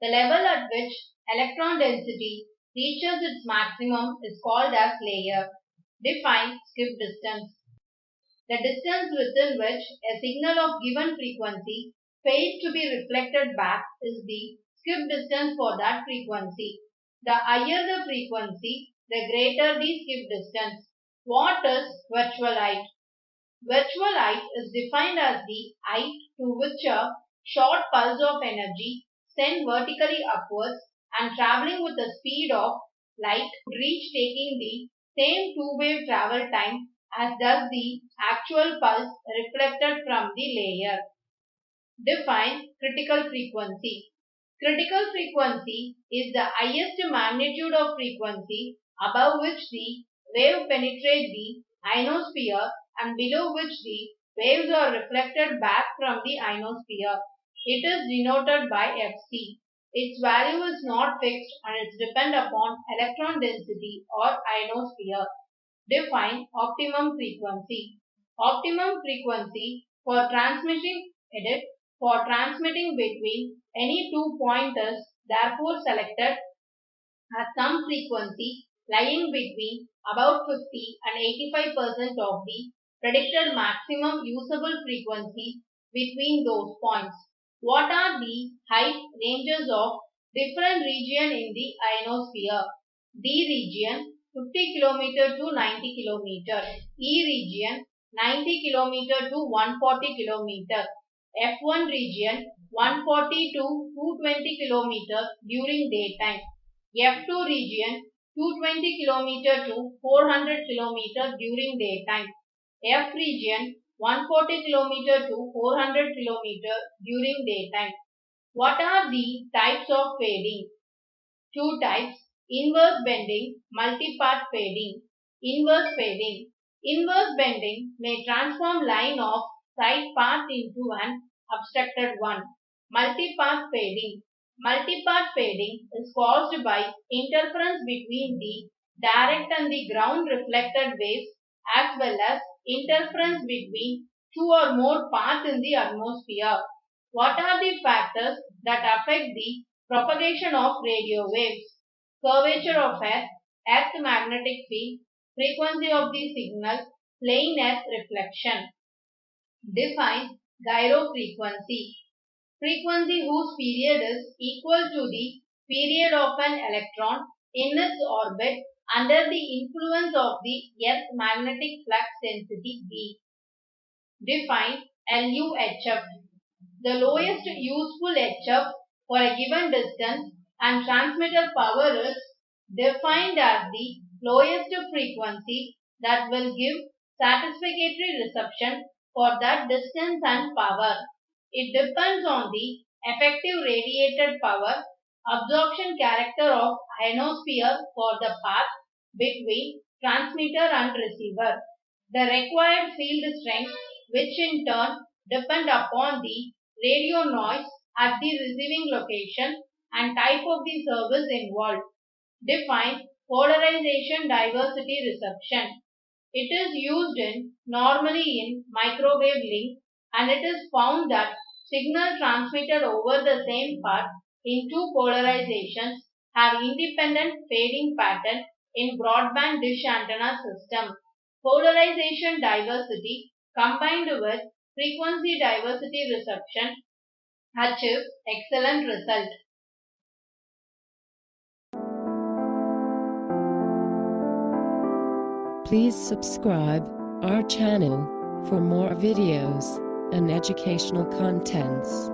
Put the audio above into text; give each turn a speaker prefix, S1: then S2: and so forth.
S1: The level at which electron density reaches its maximum is called as layer. Define skip distance. The distance within which a signal of given frequency fails to be reflected back is the skip distance for that frequency. The higher the frequency, the greater the skip distance. What is virtual height? Virtual height is defined as the height to which a short pulse of energy sent vertically upwards and traveling with the speed of light would reach, taking the same two-wave travel time as does the actual pulse reflected from the layer. Define critical frequency. Critical frequency is the highest magnitude of frequency above which the wave penetrates the ionosphere and below which the waves are reflected back from the ionosphere. It is denoted by Fc. Its value is not fixed and it depends upon electron density or ionosphere. Define optimum frequency. Optimum frequency for transmitting between any 2 points is therefore selected at some frequency lying between about 50 and 85% of the predicted maximum usable frequency between those points. What are the height ranges of different regions in the ionosphere? D region 50 km to 90 km, E region 90 km to 140 km, F1 region 140 to 220 km during daytime, F2 region 220 km to 400 km during daytime, F region 140 km to 400 km during daytime. What are the types of fading? Two types: inverse bending, multipath fading. Inverse fading. Inverse bending may transform line of sight path into an obstructed one. Multipath fading. Multipath fading is caused by interference between the direct and the ground reflected waves as well as interference between two or more paths in the atmosphere. What are the factors that affect the propagation of radio waves? Curvature of Earth, Earth magnetic field, frequency of the signal, plane Earth reflection. Define gyrofrequency. Frequency whose period is equal to the period of an electron in its orbit under the influence of the Earth's magnetic flux density B. Define LUHF. The lowest useful HF for a given distance and transmitted power is defined as the lowest frequency that will give satisfactory reception for that distance and power. It depends on the effective radiated power, absorption character of ionosphere for the path between transmitter and receiver, the required field strength, which in turn depend upon the radio noise at the receiving location and type of the service involved. Define polarization diversity reception. It is used normally in microwave link, and it is found that signal transmitted over the same path in two polarizations have independent fading pattern in broadband dish antenna system. Polarization diversity combined with frequency diversity reception achieves excellent result.
S2: Please subscribe our channel for more videos and educational contents.